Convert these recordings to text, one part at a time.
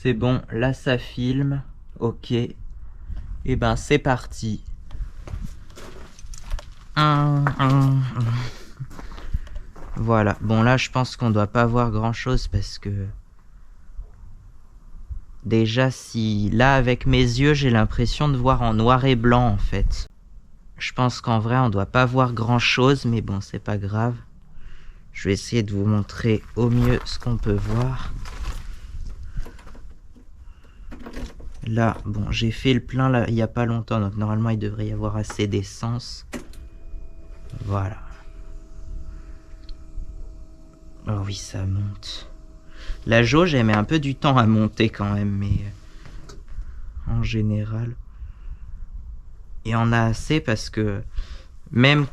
C'est bon, là ça filme. Ok. Et ben c'est parti. Voilà. Bon là je pense qu'on doit pas voir grand chose parce que... Déjà si... Là avec mes yeux j'ai l'impression de voir en noir et blanc en fait. Je pense qu'en vrai on doit pas voir grand chose mais bon c'est pas grave. Je vais essayer de vous montrer au mieux ce qu'on peut voir. Là, bon, j'ai fait le plein là, il n'y a pas longtemps, donc normalement il devrait y avoir assez d'essence. Voilà. Oh oui, ça monte. La jauge, elle met un peu du temps à monter quand même, mais en général. Et on a assez parce que même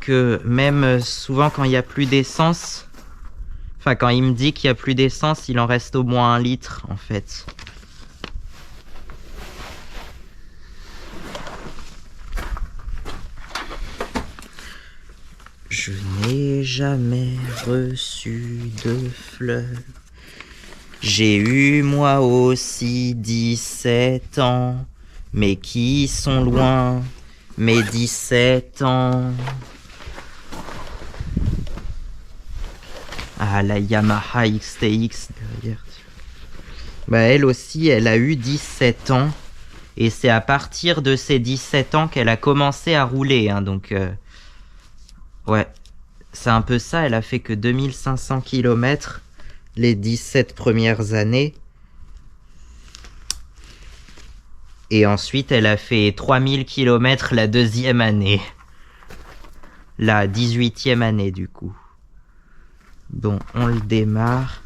souvent quand il n'y a plus d'essence, enfin quand il me dit qu'il n'y a plus d'essence, il en reste au moins 1 litre en fait. Je n'ai jamais reçu de fleurs. J'ai eu moi aussi 17 ans, mais qui sont loin, mes 17 ans. Ah, la Yamaha XTX derrière. Bah, elle aussi, elle a eu 17 ans. Et c'est à partir de ses 17 ans qu'elle a commencé à rouler, hein, donc... Ouais, c'est un peu ça, elle a fait que 2500 km les 17 premières années. Et ensuite, elle a fait 3000 km la 2e année. La 18e année, du coup. Bon, on le démarre.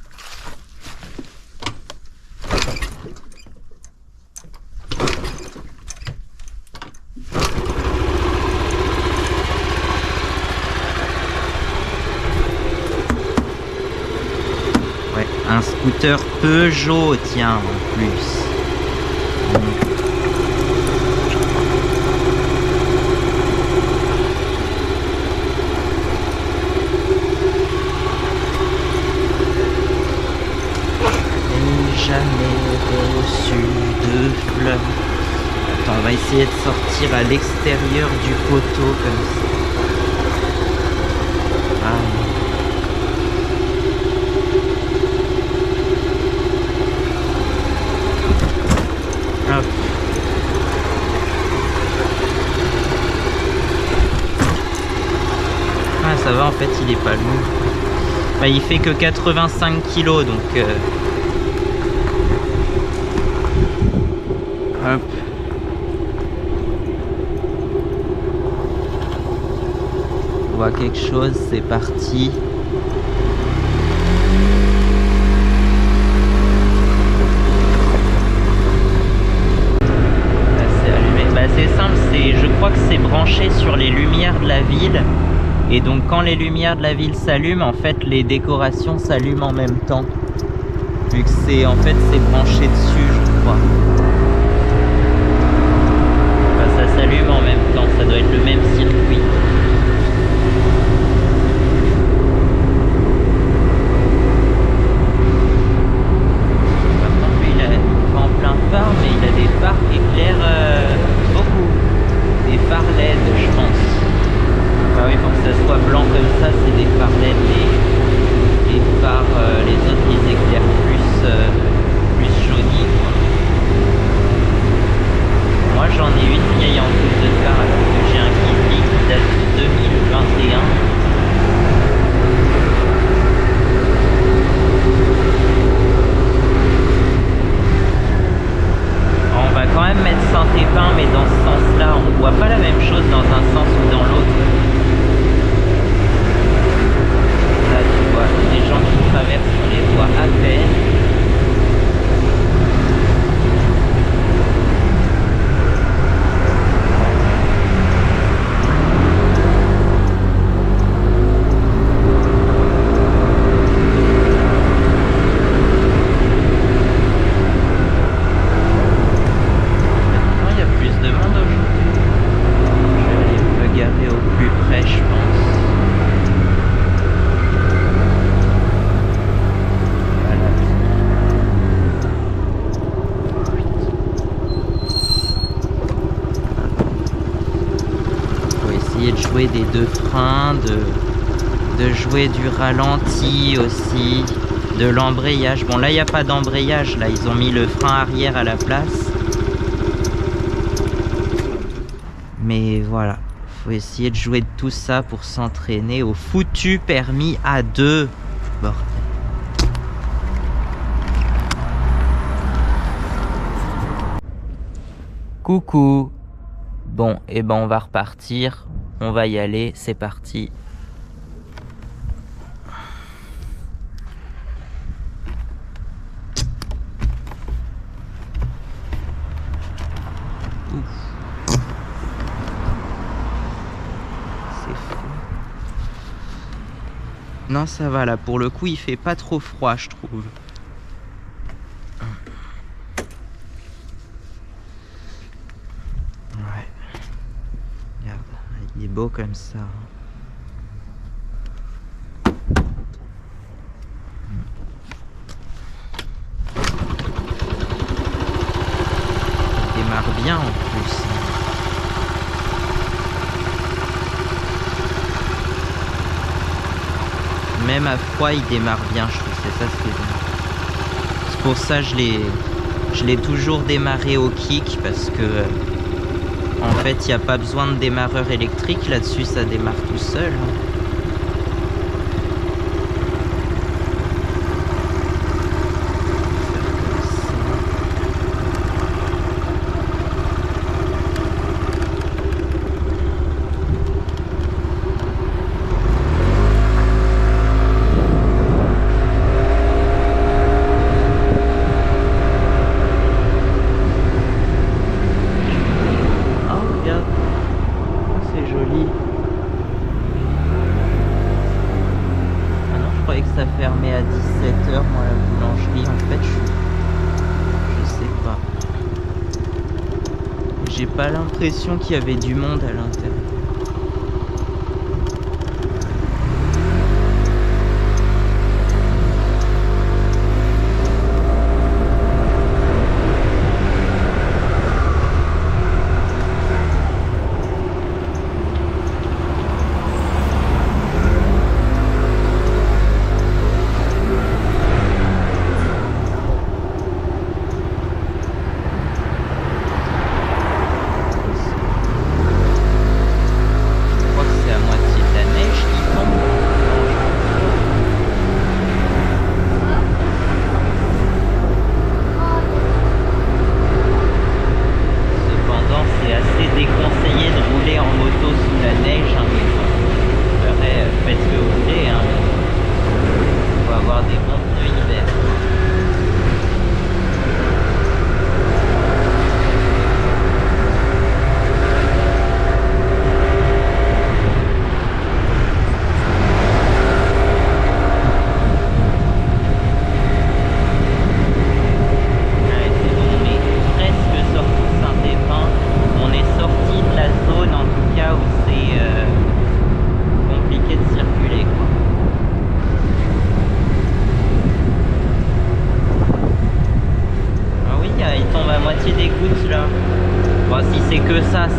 Ouais, un scooter Peugeot, tiens, en plus. Jamais reçu de fleurs. Attends, on va essayer de sortir à l'extérieur du poteau comme ça. Hop. Ah, ça va, en fait, il est pas lourd. Bah, il fait que 85 kg, donc... Hop. On voit quelque chose, c'est parti. Là, c'est allumé. Bah, c'est simple, je crois que c'est branché sur les lumières de la ville. Et donc quand les lumières de la ville s'allument, en fait les décorations s'allument en même temps. Vu que c'est branché dessus, je crois. Ça s'allume en même temps, ça doit être le même circuit. Par contre, lui, il est pas en plein phare, mais il a des phares qui éclairent beaucoup. Des phares LED, je pense. Bah oui, pour que ça soit blanc comme ça, c'est des phares LED. Les phares, les autres, ils éclairent plus jaunis, quoi. Moi j'en ai une vieille en plus de phare alors que j'ai un Ghibli qui date jouer des deux freins, de jouer du ralenti aussi, de l'embrayage. Bon là il n'y a pas d'embrayage, là ils ont mis le frein arrière à la place. Mais voilà, faut essayer de jouer de tout ça pour s'entraîner au foutu permis A2. Bordel. Coucou. Bon, et ben on va repartir. On va y aller, c'est parti. C'est fou. Non, ça va là, pour le coup, il fait pas trop froid, je trouve. Ouais. Regarde, il est beau comme ça. Il démarre bien en plus. Même à froid, il démarre bien, je trouve. C'est ça ce qui est bien. C'est pour ça que je l'ai toujours démarré au kick parce que en fait, il n'y a pas besoin de démarreur électrique. Là-dessus, ça démarre tout seul. Ça fermait à 17h, moi, la boulangerie. En fait, je sais pas. J'ai pas l'impression qu'il y avait du monde à l'intérieur.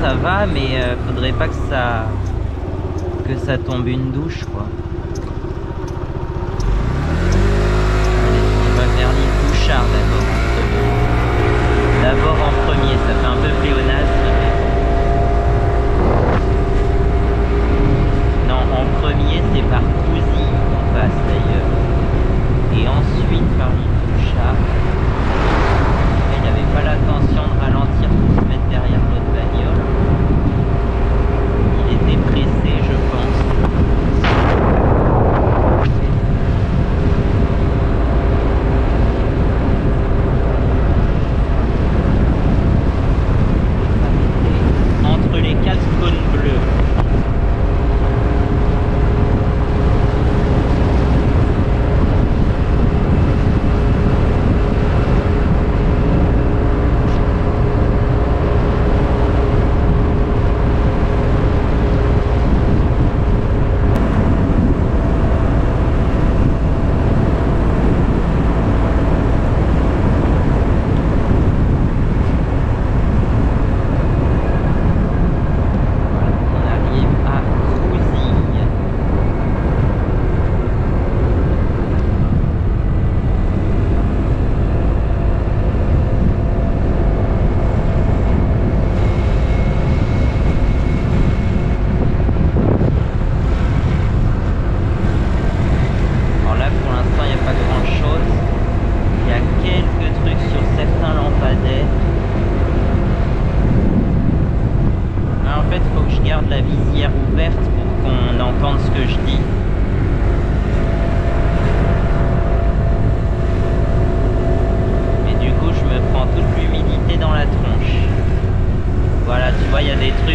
Ça va, mais faudrait pas que ça tombe une douche, quoi. On va vers les douchards d'abord en premier, ça fait un peu pléonasme. Non, en premier c'est par Cousy qu'on passe d'ailleurs, et ensuite par les douchards. Il n'avait pas l'intention de ralentir pour se mettre derrière l'autre bagnole. Il était pressé, je pense.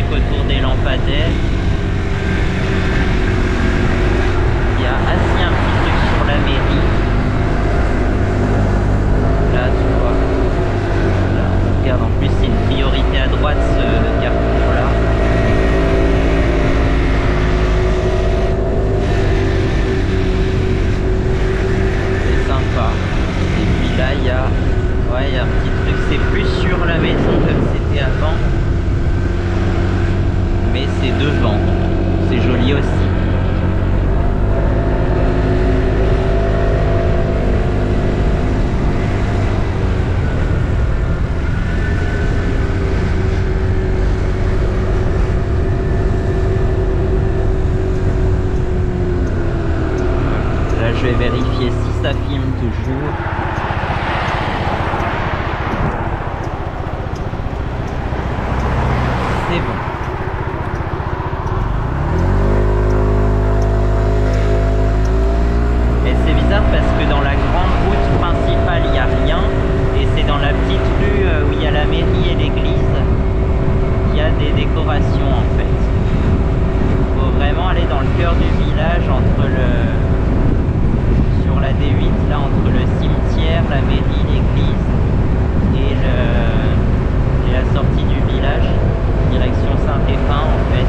trucs autour des lampadaires. Il y a assis un petit truc sur la mairie. Là, tu vois. Là, regarde, en plus, c'est une priorité à droite, ce carrefour-là. C'est sympa. Et puis là, il y a... Ouais, il y a un petit truc. C'est plus sur la maison comme c'était avant. Mais c'est devant. C'est joli aussi. Là, je vais vérifier si ça filme toujours. C'est bon. Et c'est bizarre parce que dans la grande route principale, il n'y a rien. Et c'est dans la petite rue où il y a la mairie et l'église qu'il y a des décorations en fait. Il faut vraiment aller dans le cœur du village sur la D8, là, entre le cimetière, la mairie, l'église et la sortie du village, direction Saint-Épin en fait.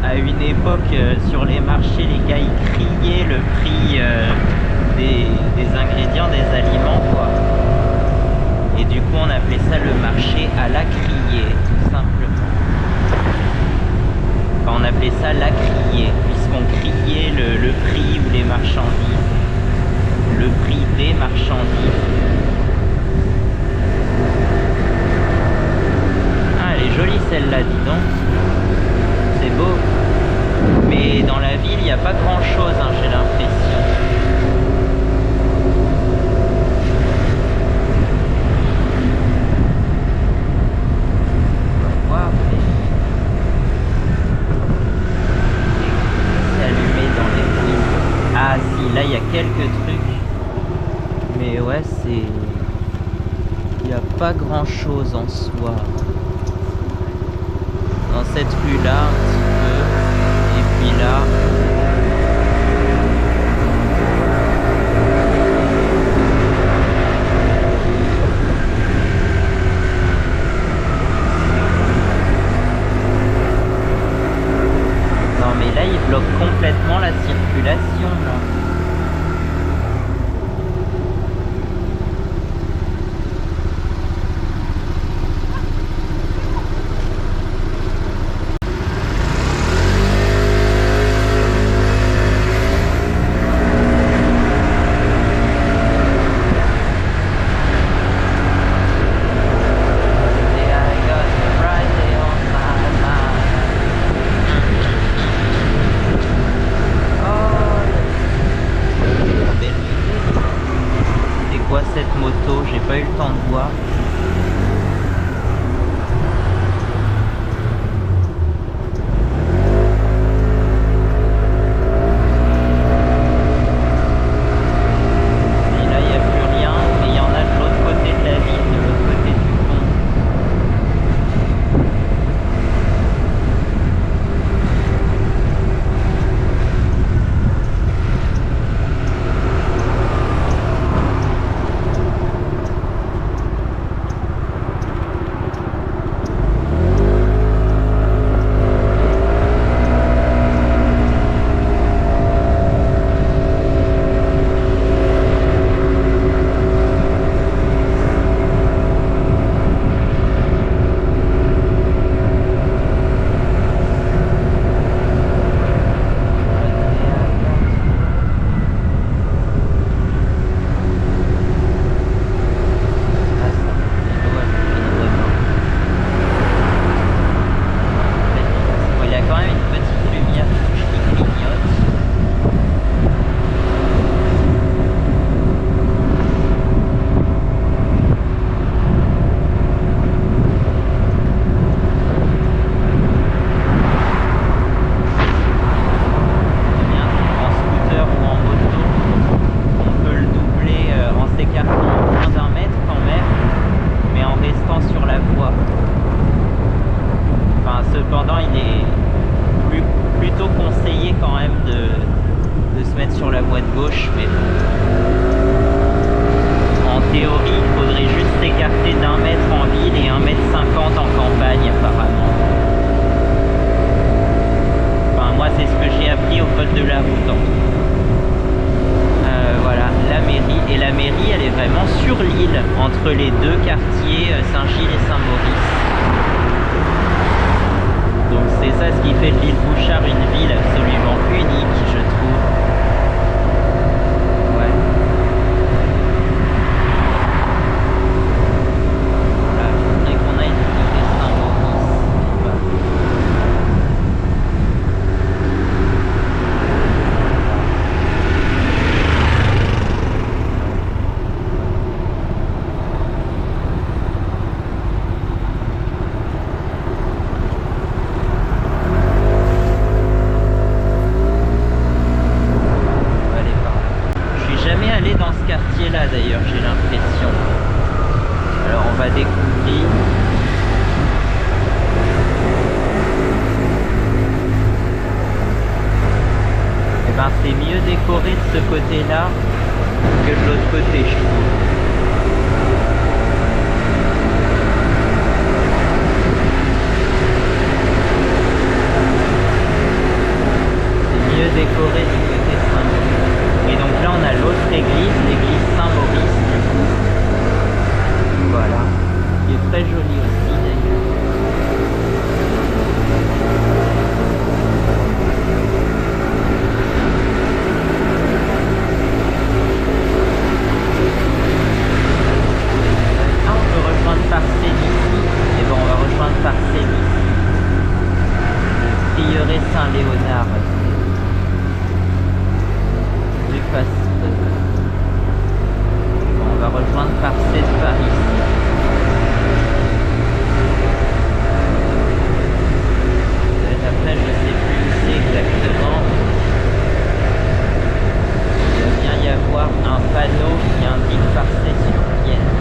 À une époque, sur les marchés, les gars ils criaient le prix des ingrédients, des aliments, quoi. Et du coup, on appelait ça le marché à la criée, tout simplement. Enfin, on appelait ça la criée, puisqu'on criait le prix ou les marchandises. Le prix des marchandises. Ah, elle est jolie celle-là, dis donc. C'est beau. Mais dans la ville, il n'y a pas grand-chose, hein, j'ai l'impression. On va voir, mais... c'est allumé dans les villes. Ah si, là, il y a quelques trucs. Mais ouais, c'est... il n'y a pas grand-chose en soi. dans cette rue-là un petit peu. Et puis là. Non mais là il bloque complètement la circulation là. Cette moto, j'ai pas eu le temps de voir. Et là il n'y a plus rien, mais il y en a de l'autre côté de la ville, de l'autre côté du pont. Cependant, il est plutôt conseillé quand même de se mettre sur la voie de gauche, mais en théorie, il faudrait juste s'écarter d'1 mètre en ville et 1,50 m en campagne, apparemment. Enfin, moi, c'est ce que j'ai appris au code de la route. Voilà, la mairie. Et la mairie, elle est vraiment sur l'île, entre les deux quartiers, Saint-Gilles et Saint-Maurice. Donc c'est ça ce qui fait de l'île Bouchard une ville absolument unique, je trouve. Ouais. Voilà, il faudrait qu'on aille du côté de Saint-Maurice. Voilà. Là d'ailleurs, j'ai l'impression. Alors on va découvrir. Et ben c'est mieux décoré de ce côté-là que de l'autre côté, je trouve. C'est mieux décoré du côté de Saint-Maurice. Et donc là on a l'autre église, l'église Saint-Maurice du coup. Voilà. Qui est très jolie aussi d'ailleurs. Ah, on peut rejoindre Parcelles ici. Et bon, on va rejoindre Parcelles ici. Le prieuré Saint-Léonard. Bon, on va rejoindre Parcelles par ici. Après, je ne sais plus où c'est exactement. Il doit bien y avoir un panneau qui indique Parcelles-sur-Vienne.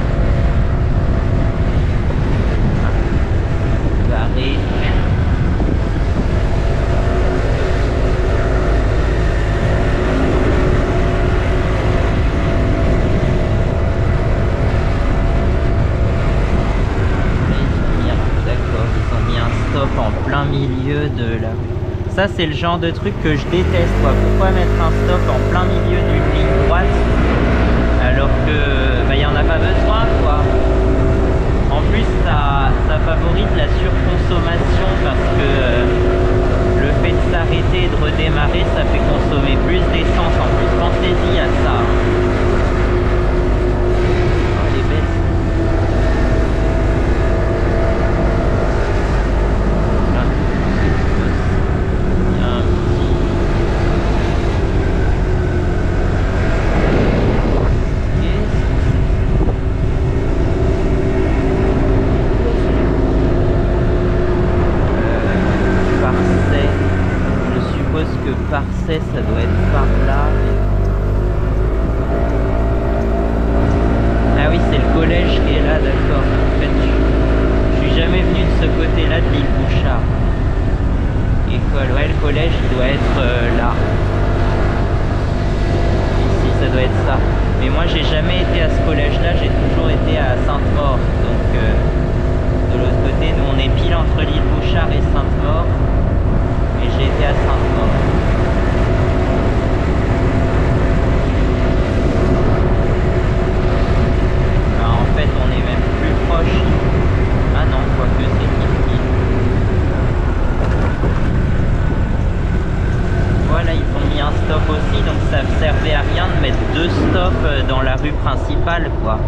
Barré. milieu de la... Ça, c'est le genre de truc que je déteste, quoi. Pourquoi mettre un stop en plein milieu d'une ligne droite alors que bah, y en a pas besoin, quoi. En plus, ça favorise la surconsommation parce que le fait de s'arrêter et de redémarrer, ça fait consommer plus d'essence. En plus, pensez-y à ça. Oh, les bêtes. Parçay, ça doit être par là. Ah oui, c'est le collège qui est là, d'accord. En fait, je suis jamais venu de ce côté-là de l'île Bouchard. École, ouais, le collège, il doit être là. Ici, ça doit être ça. Mais moi, j'ai jamais été à ce collège-là, j'ai toujours été à Sainte-Maure. Donc, de l'autre côté, nous, on est pile entre l'île Bouchard et Sainte-Maure. Et j'ai été à Sainte-Maure. En fait, on est même plus proche. Ah non, quoique c'est qui. Voilà, ils ont mis un stop aussi, donc ça ne servait à rien de mettre 2 stops dans la rue principale, quoi.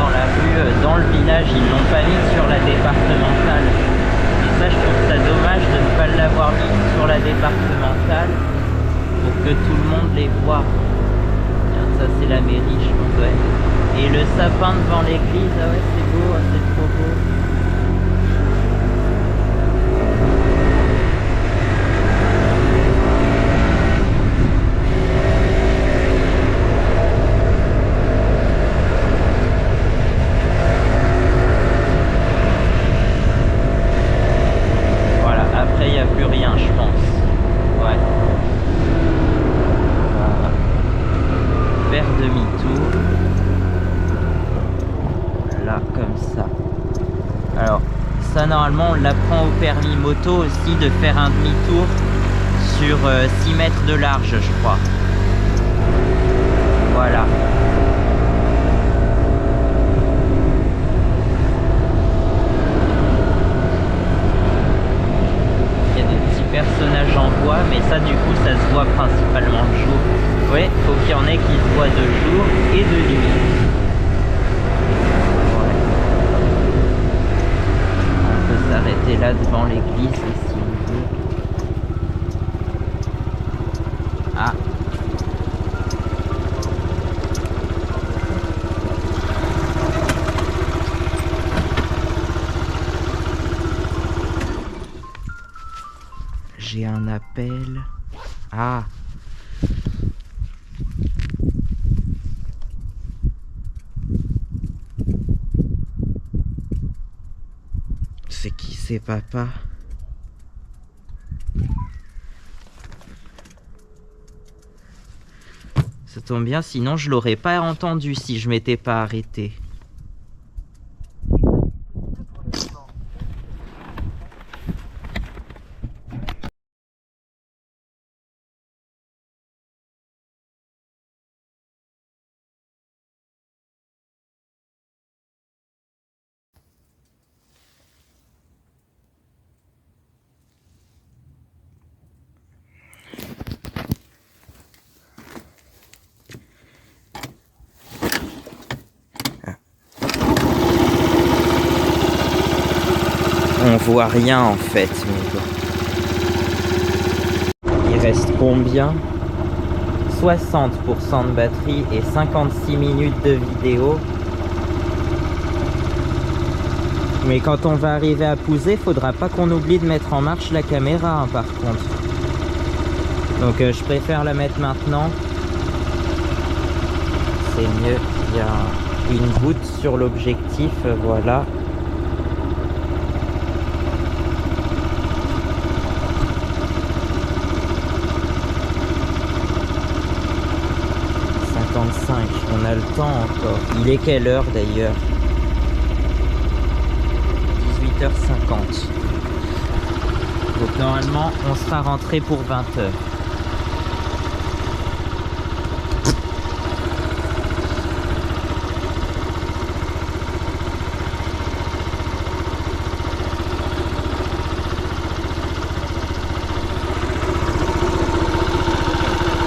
dans la rue, dans le village, ils l'ont pas mis sur la départementale. Et ça, je trouve ça dommage de ne pas l'avoir mis sur la départementale pour que tout le monde les voit. Tiens, ça c'est la mairie, je pense, ouais. Et le sapin devant l'église, ah ouais, c'est beau, c'est trop beau. Normalement on l'apprend au permis moto aussi de faire un demi-tour sur 6 mètres de large, je crois. Voilà. Il y a des petits personnages en bois, mais ça du coup ça se voit principalement le jour. Ouais, faut qu'il y en ait qui se voient de jour et de nuit. S'arrêter là devant l'église si on veut. Ah. J'ai un appel. Ah. C'est qui, c'est papa? Ça tombe bien, sinon je l'aurais pas entendu si je m'étais pas arrêté. On voit rien en fait, mais bon. Il reste combien? 60% de batterie et 56 minutes de vidéo. Mais quand on va arriver à Pouzet, faudra pas qu'on oublie de mettre en marche la caméra, hein, par contre. Donc je préfère la mettre maintenant. C'est mieux. Il y a une goutte sur l'objectif, voilà. On a le temps encore. Il est quelle heure d'ailleurs? 18h50. Donc normalement on sera rentré pour 20h.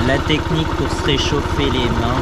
La technique pour se réchauffer les mains.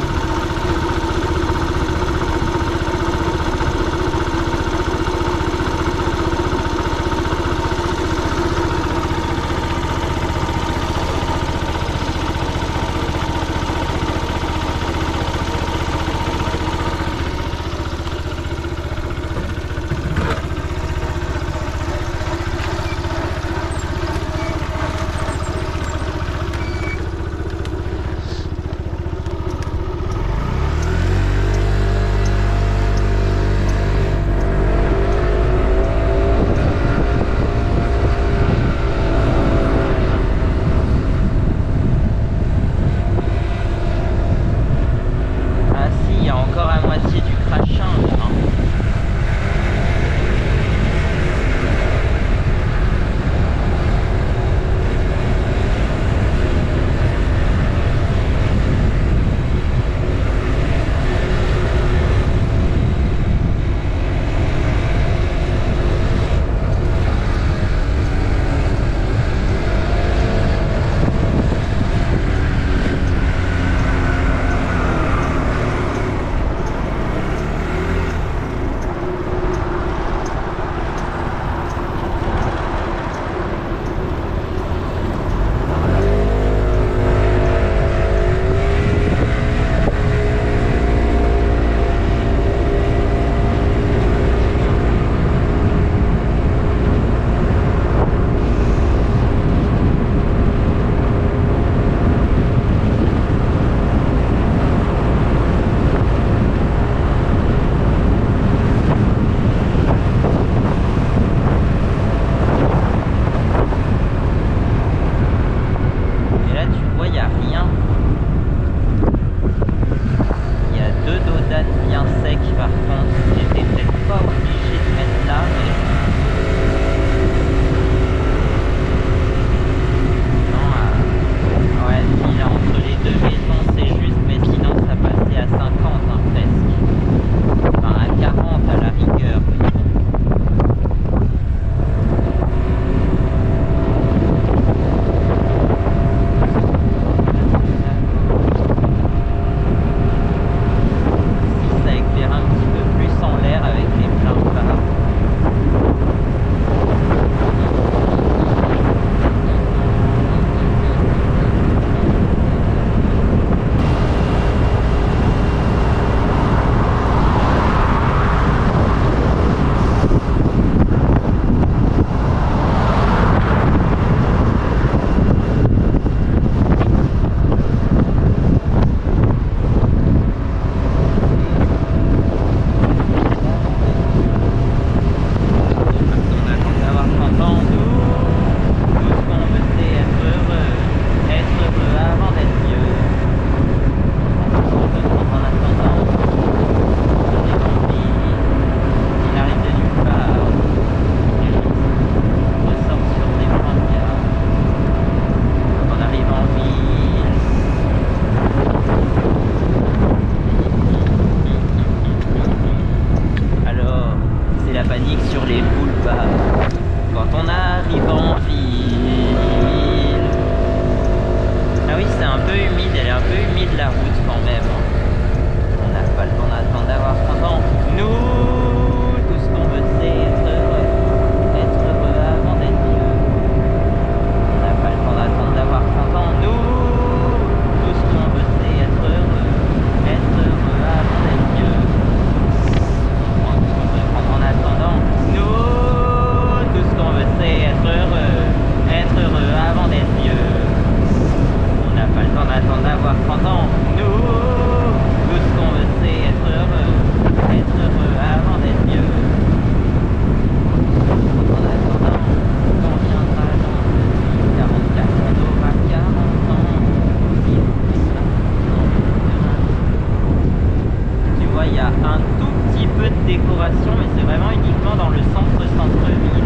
décoration, mais c'est vraiment uniquement dans le centre-ville.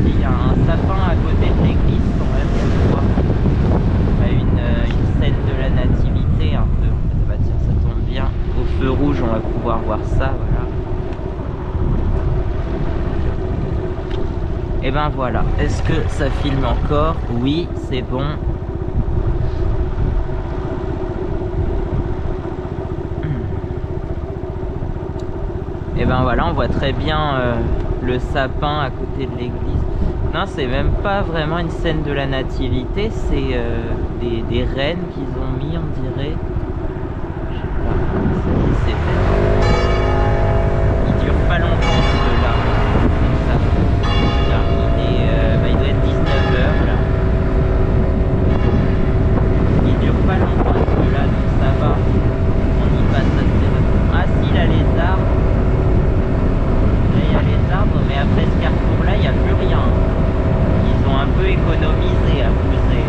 Il y a un sapin à côté de l'église quand même, je crois. Une scène de la nativité un peu. Bah tiens, ça tombe bien. Au feu rouge, on va pouvoir voir ça, voilà. Et ben voilà. Est-ce que ça filme encore? Oui, c'est bon. Et ben voilà, on voit très bien le sapin à côté de l'église. Non, c'est même pas vraiment une scène de la nativité, c'est des rennes qu'ils ont mis, on dirait. Je sais pas comment ça s'est fait. Il dure pas longtemps ceux-là. Il doit être 19h là. Il dure pas longtemps ceux-là, donc ça va. On y passe assez rapidement. Ah si, là les arbres. Là il y a les arbres, mais après ce carrefour là, il n'y a plus rien. Ils ont un peu économisé à pousser.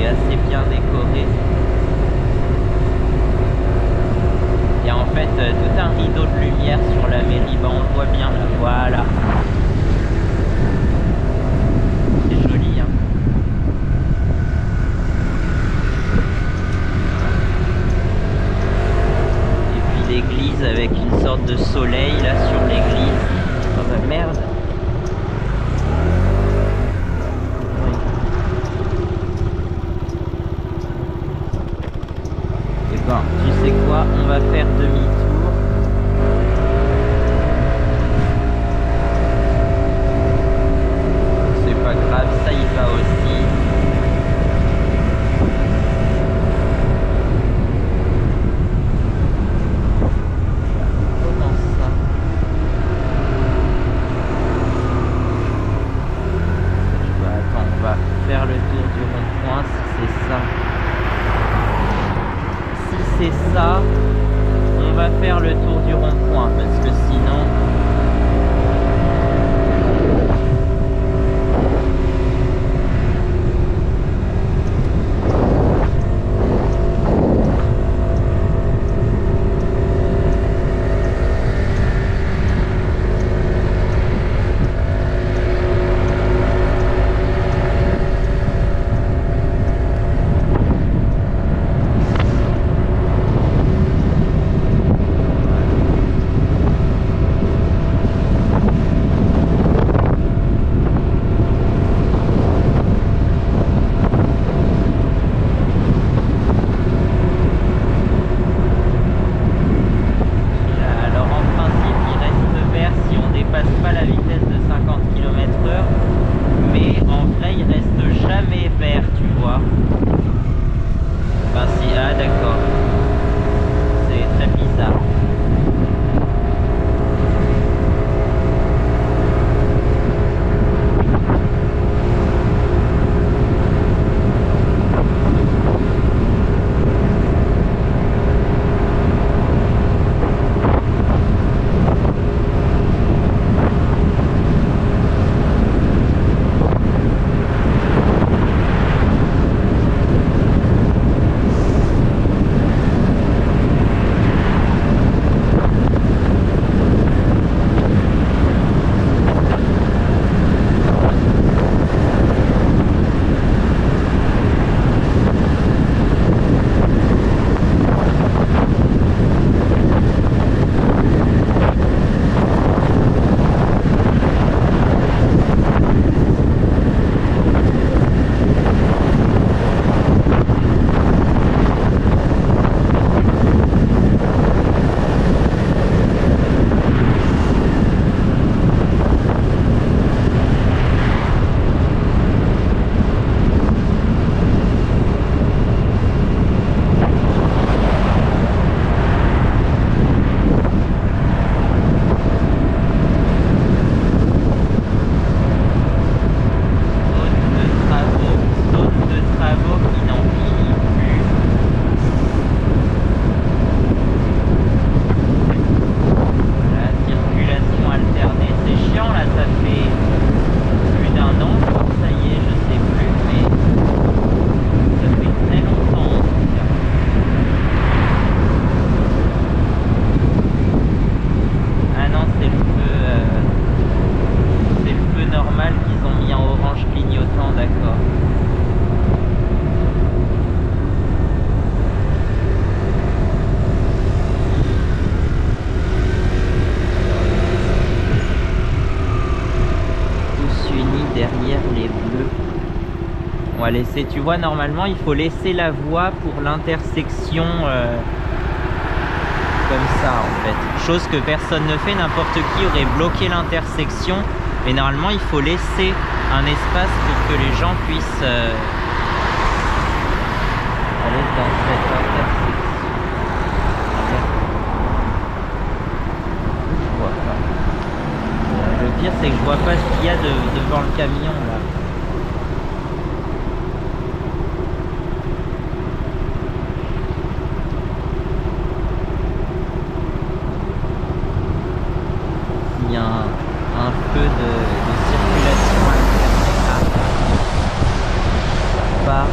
est assez bien décoré. Il y a en fait tout un rideau de lumière sur la mairie, bah on le voit bien là, voilà. C'est joli hein. Et puis l'église avec une sorte de soleil là sur l'église. Oh bah merde. Et ben tu sais quoi, on va faire demi-tour. C'est pas grave, ça y va aussi. Comment ça? Attends, on va faire le tour du rond-point si c'est ça. Si c'est ça, on va faire le tour du rond-point parce que sinon... On va laisser, tu vois, normalement il faut laisser la voie pour l'intersection comme ça en fait. Chose que personne ne fait, n'importe qui aurait bloqué l'intersection. Mais normalement il faut laisser un espace pour que les gens puissent aller dans cette intersection. Je vois pas. Le pire c'est que je vois pas ce qu'il y a devant le camion là. Il y a un peu de circulation alternée. Ah. Pas.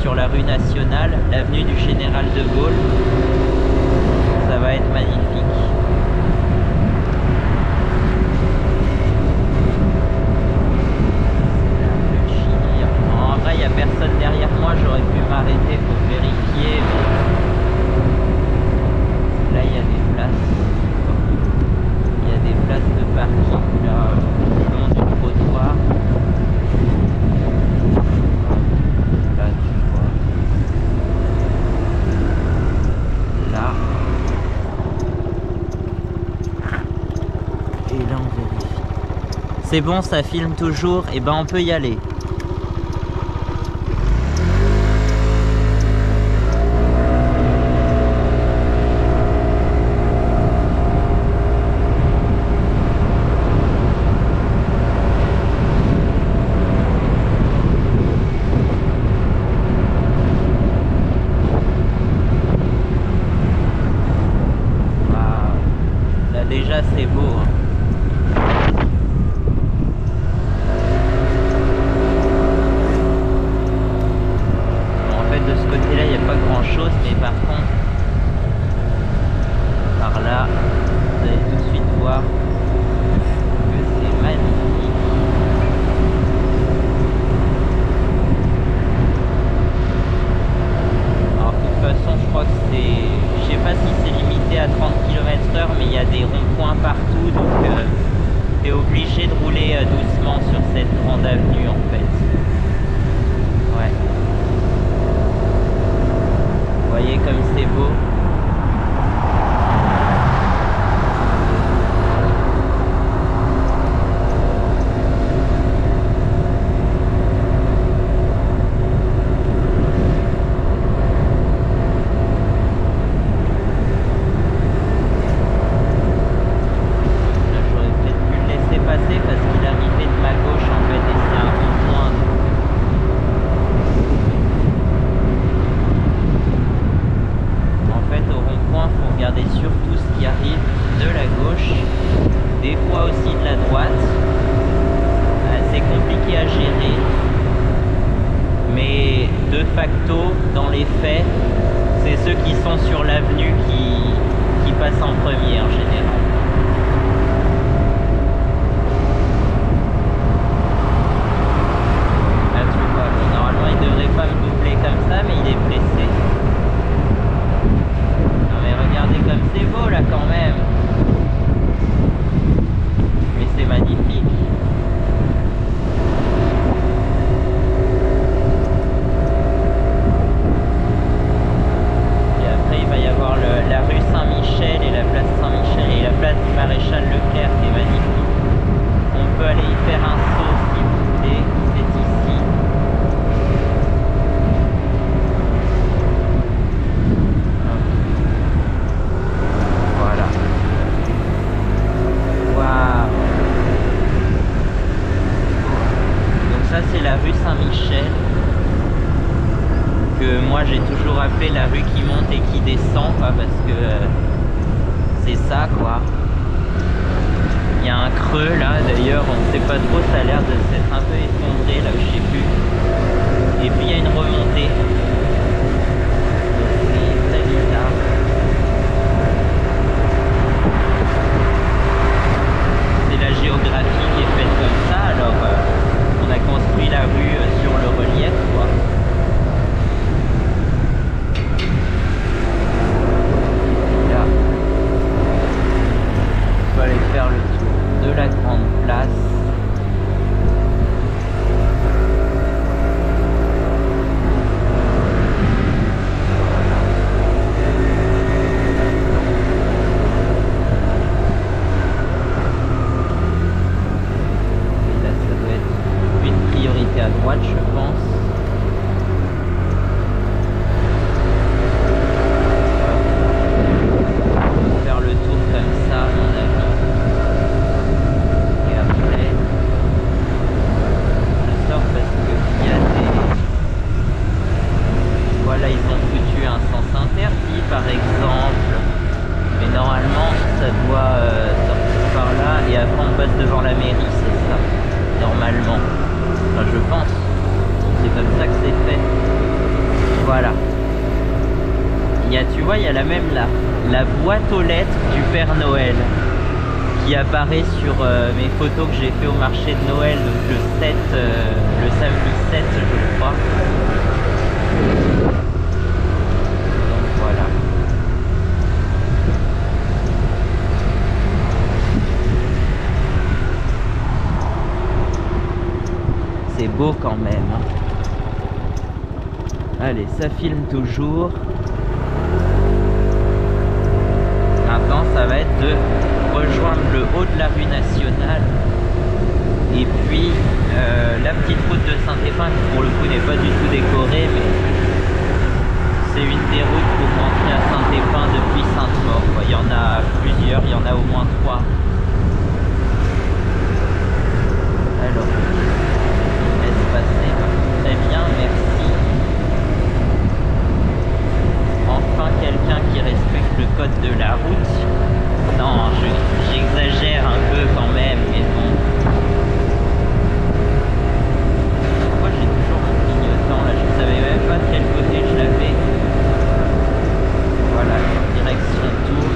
sur la rue nationale, l'avenue du Général de Gaulle. Ça va être magnifique. En vrai, il n'y a personne derrière moi, j'aurais pu m'arrêter pour vérifier. Mais là, il y a des places. Il y a des places de parking là, le long du trottoir. Là, tu vois. Là. Et là, on vérifie. C'est bon, ça filme toujours. Et ben, on peut y aller. Déjà c'est beau hein. Bon, en fait de ce côté là il n'y a pas grand chose, mais par contre par là vous allez tout de suite voir que c'est magnifique. Alors de toute façon je crois que c'est, je sais pas si c'est limité à 30 km/h, mais il y a des ronds-points partout, donc tu es obligé de rouler doucement sur cette grande avenue en fait. Ouais. Vous voyez comme c'est beau. Surtout ce qui arrive de la gauche, des fois aussi de la droite. C'est compliqué à gérer, mais de facto, dans les faits, c'est ceux qui sont sur l'avenue qui passent en premier en général. Là, tu vois, normalement il devrait pas me doubler comme ça, mais il est pressé. Regardez comme c'est beau là quand même. Mais c'est magnifique. Et après il va y avoir la rue Saint-Michel et la place Saint-Michel et la place du Maréchal Leclerc qui est magnifique. On peut aller y faire un saut si vous voulez. C'est ici. C'est la rue Saint-Michel, que moi j'ai toujours appelé la rue qui monte et qui descend, quoi, parce que c'est ça quoi. Il y a un creux là, d'ailleurs on ne sait pas trop, ça a l'air de s'être un peu effondré là, je sais plus. Et puis il y a une remontée. C'est très bizarre. C'est la géographie qui est faite comme ça, alors on a construit la rue sur le relief, quoi. Là, on peut aller faire le tour de la grande place. À droite, je pense. Faire le tour comme ça, à mon avis. Et après, je sors parce que il y a des... Voilà, ils ont foutu un sens interdit, par exemple. Mais normalement, ça doit sortir par là. Et après, on passe devant la mairie, c'est ça. Normalement. Enfin, je pense. C'est comme ça que c'est fait. il y a la boîte aux lettres du Père Noël qui apparaît sur mes photos que j'ai fait au marché de Noël, donc le samedi 7 je crois. Donc voilà. C'est beau quand même, hein. Allez, ça filme toujours. Maintenant, ça va être de rejoindre le haut de la rue nationale. Et puis, la petite route de Saint-Épin, qui pour le coup n'est pas du tout décorée, mais c'est une des routes pour rentrer à Saint-Épin depuis Sainte-Maure. Il y en a plusieurs, il y en a au moins 3. Alors, laisse passer. Très bien, merci. Enfin quelqu'un qui respecte le code de la route. Non, j'exagère un peu quand même, mais bon. Pourquoi j'ai toujours mon clignotant là? Je savais même pas de quel côté je l'avais. Voilà, direction Tours.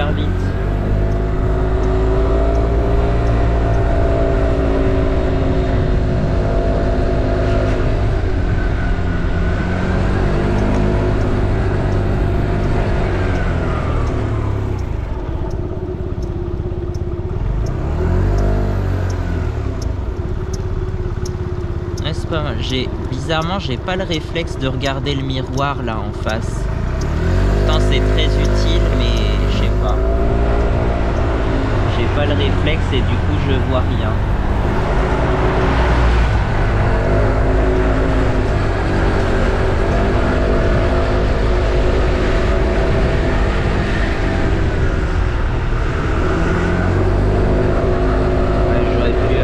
super vite. Bizarrement, j'ai pas le réflexe de regarder le miroir là en face. Pourtant c'est très utile, mais je sais pas. J'ai pas le réflexe et du coup je vois rien. J'aurais pu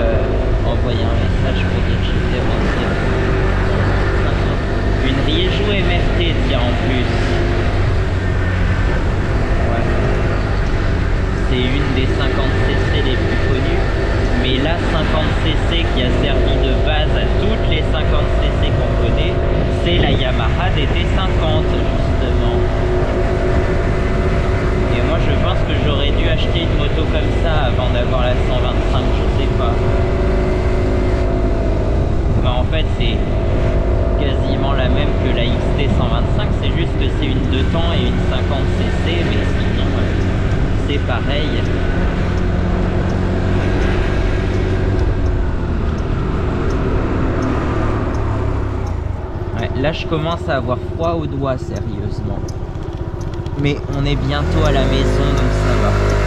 envoyer un message pour dire que j'étais rentré. Une Rieju MFT, tiens, en plus. Ouais. C'est une des 50cc les plus connues. Mais la 50cc qui a servi de base à toutes les 50cc qu'on connaît, c'est la Yamaha DT50, justement. Et moi, je pense que j'aurais dû acheter une moto comme ça avant d'avoir la 125, je sais pas. Mais en fait, c'est quasiment la même que la XT125, c'est juste que c'est une 2 temps et une 50cc, mais sinon c'est pareil. Ouais, là je commence à avoir froid aux doigts, sérieusement. Mais on est bientôt à la maison, donc ça va.